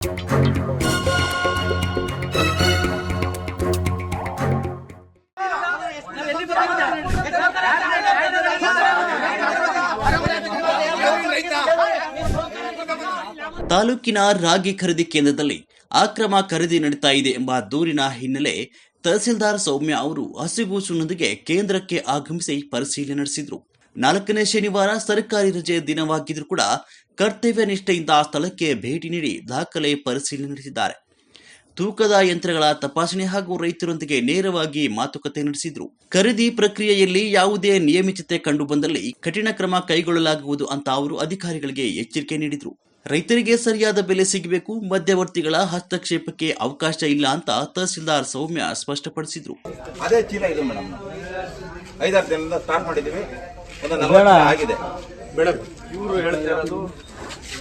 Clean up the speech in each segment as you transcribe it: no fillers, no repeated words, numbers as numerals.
ತಾಲೂಕಿನ ರಾಗಿ ಖರೀದಿ ಕೇಂದ್ರದಲ್ಲಿ ಅಕ್ರಮ ಖರೀದಿ ನಡೀತಾ ಇದೆ ಎಂಬ ದೂರಿನ ಹಿನ್ನೆಲೆ ತಹಸೀಲ್ದಾರ್ ಸೌಮ್ಯ ಅವರು ಹಸಿಗೂಸಿನೊಂದಿಗೆ ಕೇಂದ್ರಕ್ಕೆ ಆಗಮಿಸಿ ಪರಿಶೀಲನೆ ನಡೆಸಿದರು. 4ನೇ ಶನಿವಾರ ಸರ್ಕಾರಿ ರಜೆ ದಿನವಾಗಿದ್ದರೂ ಕೂಡ ಕರ್ತವ್ಯ ನಿಷ್ಠೆಯಿಂದ ಸ್ಥಳಕ್ಕೆ ಭೇಟಿ ನೀಡಿ ದಾಖಲೆ ಪರಿಶೀಲನೆ ನಡೆಸಿದ್ದಾರೆ. ತೂಕದ ಯಂತ್ರಗಳ ತಪಾಸಣೆ ಹಾಗೂ ರೈತರೊಂದಿಗೆ ನೇರವಾಗಿ ಮಾತುಕತೆ ನಡೆಸಿದ್ರು. ಖರೀದಿ ಪ್ರಕ್ರಿಯೆಯಲ್ಲಿ ಯಾವುದೇ ನಿಯಮಿತತೆ ಕಂಡುಬಂದಲ್ಲಿ ಕಠಿಣ ಕ್ರಮ ಕೈಗೊಳ್ಳಲಾಗುವುದು ಅಂತ ಅವರು ಅಧಿಕಾರಿಗಳಿಗೆ ಎಚ್ಚರಿಕೆ ನೀಡಿದ್ರು. ರೈತರಿಗೆ ಸರಿಯಾದ ಬೆಲೆ ಸಿಗಬೇಕು, ಮಧ್ಯವರ್ತಿಗಳ ಹಸ್ತಕ್ಷೇಪಕ್ಕೆ ಅವಕಾಶ ಇಲ್ಲ ಅಂತ ತಹಸೀಲ್ದಾರ್ ಸೌಮ್ಯ ಸ್ಪಷ್ಟಪಡಿಸಿದ್ರು. ಅದೇ ಚೀಲ ಇದು ಮೇಡಮ್, 5-6 ದಿನದಿಂದ ಸ್ಟಾರ್ಟ್ ಮಾಡಿದ್ದೀವಿ. ಒಂದು 40 ಆಗಿದೆ ಮೇಡಮ್. ಇವರು ಹೇಳ್ತಾ ಇರೋದು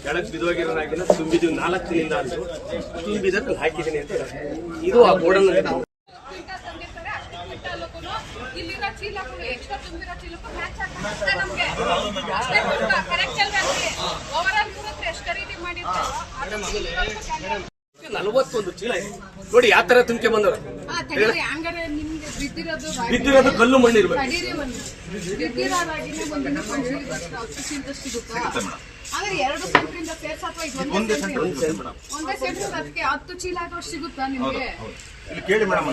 ಕೆಳಗೆ ಬಿದ್ದೋಗಿರೋನಾಗಿಲ್ಲ, ತುಂಬಿದೀವಿ 4 ದಿನದಿಂದ ಅಂದ್ರು, ತುಂಬಿದ್ರೆ ಹಾಕಿದ್ದೀನಿ ಅಂತ ಹೇಳಿ. ಇದು ಆ ಗೋಡನ್ ನಲವತ್ತೊಂದು ಚೀಲ ಇದೆ ನೋಡಿ, ಯಾವ ತರ ತುಂಬಿಕೆ ಬಂದವರು. ಬಿದ್ದಿರೋದು ಕಲ್ಲು ಮಣ್ಣು ಇರ್ಬೇಕು. ಆದ್ರೆ 2 ಸೆಂಟ್ರಿಂದ ಸೇರ್ಸ ಅಥವಾ ಒಂದೇ ಸೆಂಟ್ರಿಂದ ಅದಕ್ಕೆ 10 ಚೀಲ ಆಗೋಷ್ಟು ಸಿಗುತ್ತಾ ನಿಮ್ಗೆ? ಕೇಳಿ ಮೇಡಮ್,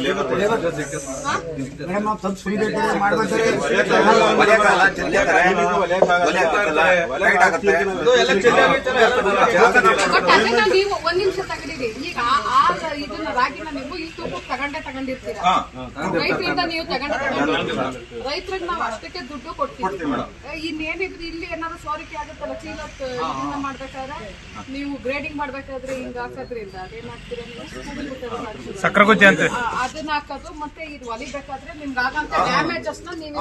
ನೀವು 1 ನಿಮಿಷ ತಗೊಂಡಿರಿ. ಈಗ ಇದನ್ನ ರಾಗಿನ ನೀವು ಈ ತೂಕಕ್ಕೆ ತಗೊಂಡಿರ್ತೀರಾ, ರೈತರಿಂದ ನೀವು ರೈತರಿಗೆ ನಾವು ಅಷ್ಟಕ್ಕೆ ದುಡ್ಡು ಕೊಡ್ತೀವಿ. ಇನ್ನೇನಿದ್ರು ಇಲ್ಲಿ ಏನಾದ್ರು ಸೋರಿಕೆ ಆಗುತ್ತಲ್ಲ ಚೀಲ ಇದನ್ನ ಮಾಡ್ಬೇಕಾದ್ರೆ, ನೀವು ಗ್ರೇಡಿಂಗ್ ಮಾಡ್ಬೇಕಾದ್ರೆ ಹಿಂಗ ಹಾಕೋದ್ರಿಂದ ಅದೇನಾಗ್ತೀರ ನೀವು ಅದನ್ನ ಹಾಕೋದು. ಮತ್ತೆ ಇದು ಹೊಲಿಬೇಕಾದ್ರೆ ನಿಮ್ಗೆ ಆಗಂತ ಡ್ಯಾಮೇಜಸ್ ನೀವು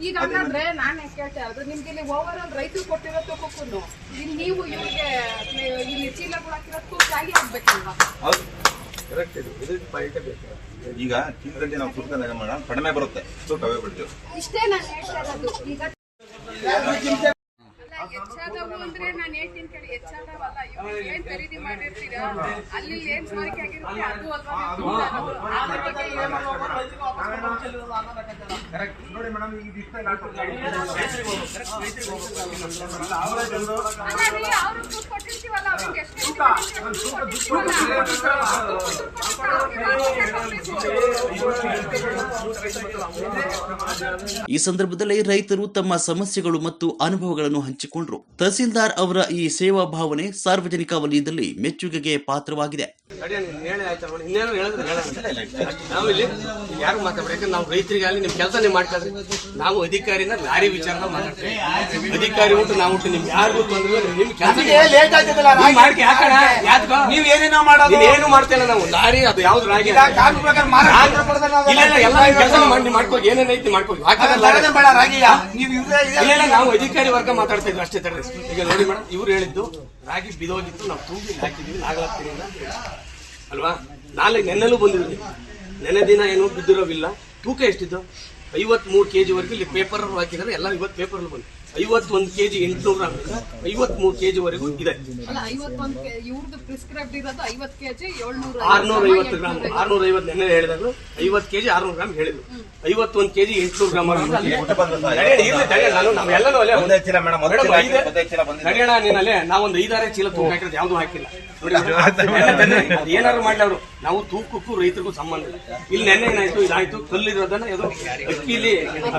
ಈಗ ಹಂಗಂದ್ರೆ ನಾನ್ ಕೇಳ್ತಾ ಇರೋದು ನಿಮ್ಗೆ ಇಲ್ಲಿ ಓವರ್ ಆಲ್ ರೈತರು ಕೊಟ್ಟಿರೋ ತೂಕಕ್ಕೂ ಇಲ್ಲಿ ನೀವು ಇವ್ರಿಗೆ ಇಲ್ಲಿ ಚೀಲಗಳು ಹಾಕಿರೋ ತೂಕ ಆಗಿ ಆಗ್ಬೇಕಲ್ವಾ? ಈಗ ಚೀಲದಲ್ಲಿ ನಾವು ತೂಕದಾಗ ಮೇಡಮ್ ಕಡಿಮೆ ಬರುತ್ತೆ, ತೂಕವೇ ಬಿಡ್ತೀವಿ. ಇಷ್ಟೇ ನಾನು ಹೇಳ್ತಾ ಇರೋದು. ಈಗ ಹೆಚ್ಚಾದವು ಅಂದ್ರೆ ನಾನು ಹೇಳ್ತೀನಿ ಕೇಳಿ, ಹೆಚ್ಚಾದವಲ್ಲ. ಇವ್ರು ಏನ್ ಖರೀದಿ ಮಾಡಿರ್ತೀರಾ ಅಲ್ಲಿ ಏನ್ ಸೋರಿಕೆ ಆಗಿರುತ್ತೆ ಅದು ಅಲ್ವಾ ನೋಡಿ ಮೇಡಮ್. ಅವ್ರು ಕೊಟ್ಟಿರ್ತೀವಲ್ಲ ಅವ್ರಿಗೆ ಈ ಸಂದರ್ಭದಲ್ಲಿ ರೈತರು ತಮ್ಮ ಸಮಸ್ಯೆಗಳು ಮತ್ತು ಅನುಭವಗಳನ್ನು ಹಂಚಿಕೊಂಡರು. ತಹಸೀಲ್ದಾರ್ ಅವರ ಈ ಸೇವಾ ಭಾವನೆ ಸಾರ್ವಜನಿಕ ವಲಯದಲ್ಲಿ ಮೆಚ್ಚುಗೆಗೆ ಪಾತ್ರವಾಗಿದೆ. ನಾವು ಇಲ್ಲಿ ಯಾರು ಮಾತಾಡ್ಬೇಕು, ನಾವು ರೈತರಿಗಾಗಲಿ ನಿಮ್ ಕೆಲಸ ನೀವು ಮಾಡ್ಕೊಳ್ರಿ. ನಾವು ಅಧಿಕಾರಿನ ಲಾರಿ ವಿಚಾರ ಮಾತಾಡ್ತೀವಿ. ಅಧಿಕಾರಿ ಉಂಟು ನಾವು ಉಂಟು, ನಿಮ್ಗೆ ಯಾರಿಗೂ ತೊಂದ್ರೆ ನಿಮ್ ಕೆಲಸ ನೀವು ಏನೇನೋ ಮಾಡೋದು ಏನು ಮಾಡ್ತೇನೆ ನಾವು. ಲಾರಿ ಅದು ಯಾವ್ದು ರಾಗಿ ಎಲ್ಲ ಕೆಲಸ ಮಾಡಿ ಮಾಡ್ಕೋ, ಏನೇನೈತಿ ಮಾಡ್ಕೋ. ನಾವು ಅಧಿಕಾರಿ ವರ್ಗ ಮಾತಾಡ್ತಾ ಇದ್ವಿ ಅಷ್ಟೇ. ತಡ್ರಿ, ಈಗ ನೋಡಿ ಮೇಡಮ್, ಇವ್ರು ಹೇಳಿದ್ದು ರಾಗಿ ಬಿದೋಗಿತ್ತು, ನಾವು ತೂಗಿ ಹಾಕಿದ್ವಿ ನಾಗಲಾಗ್ತೀನಿ ಅಲ್ವಾ. ನೆನ್ನೆಲ್ಲೂ ಬಂದಿದ್ವಿ, ನೆನ್ನೆ ದಿನ ಏನು ಬಿದ್ದಿರೋವಿಲ್ಲ. ತೂಕ ಎಷ್ಟಿದ್ದು? 53 kg ವರೆಗೂ ಇಲ್ಲಿ ಪೇಪರ್ ಹಾಕಿದ್ರೆ ಎಲ್ಲ ಇವತ್ತು ಪೇಪರ್ ಬಂದು 51 kg 800 ಗ್ರಾಮ್ 53 kg ವರೆಗೂ ಇದೆ. 650 ಗ್ರಾಮ್ 650 ನೆನ್ನೆ ಹೇಳಿದ್ರು. 50 kg 600 ಗ್ರಾಮ್ ಹೇಳಿದ್ರು. 51 kg 800 ಗ್ರಾಮ್ ನೀನಲ್ಲೇ ನಾವೊಂದು 5-6 ಚೀಲ ತೂಕ ಹಾಕಿರೋದು ಯಾವ್ದು ಹಾಕಿಲ್ಲ ನೋಡಿ. ಏನಾದ್ರು ಮಾಡ್ಲಿ ಅವರು, ನಾವು ತೂಕಕ್ಕೂ ರೈತರಿಗೂ ಸಂಬಂಧ ಇಲ್ಲ. ಇಲ್ಲಿ ನೆನ್ನೆ ಏನಾಯ್ತು, ಇದಾಯ್ತು, ಕಲ್ಲಿರೋದನ್ನ ಇದು ಅಕ್ಕಿಲಿ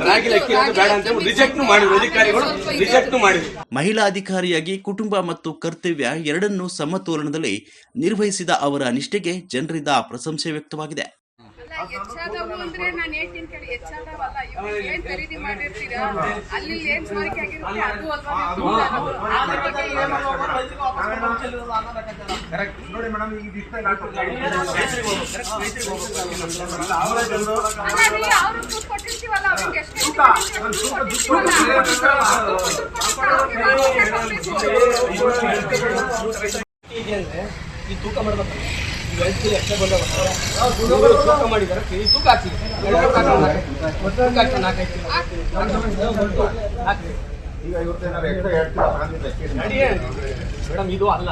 ರಾಗಿ ಅಕ್ಕಿ ಬೇಡ ಅಂತ ರಿಜೆಕ್ಟ್ ಮಾಡಿದ್ರು ಅಧಿಕಾರಿಗಳು, ರಿಜೆಕ್ಟ್ ಮಾಡಿದ್ರು. ಮಹಿಳಾ ಅಧಿಕಾರಿಯಾಗಿ ಕುಟುಂಬ ಮತ್ತು ಕರ್ತವ್ಯ ಎರಡನ್ನೂ ಸಮತೋಲನದಲ್ಲಿ ನಿರ್ವಹಿಸಿದ ಅವರ ನಿಷ್ಠೆಗೆ ಜನರಿಂದ ಪ್ರಶಂಸೆ ವ್ಯಕ್ತವಾಗಿದೆ. ಹೆಚ್ಚಾದವು ಅಂದ್ರೆ ನಾನು ಹೇಳ್ತೀನಿ ಕೇಳಿ, ಹೆಚ್ಚಾದವಲ್ಲ. ಇವ್ರು ಏನ್ ಖರೀದಿ ಮಾಡಿರ್ತೀರಾ ಅಲ್ಲಿ ಏನ್ ಸೋರಿಕೆ ಆಗಿರುತ್ತೆ ಅದು ಅಲ್ವಾ ನೋಡಿ ಮೇಡಮ್. ಅವ್ರು ಕೊಟ್ಟಿರ್ತೀವಲ್ಲ ಅವ್ರಿಗೆ ಈ ತೂಕ ಮಾಡ್ಬೇಕು. ತೂಕ ಮಾಡಿದಾರೆ, ತೂಕ ಹಾಕ್ತೀವಿ. ಈಗ ಇವತ್ತೇನಾದ್ರು ಎಕ್ಸ್ಟ್ರಾ 2 ಕಿಲೋ ತಗೊಂಡಿದ್ದೆ ಮೇಡಮ್ ಇದು ಅಲ್ಲ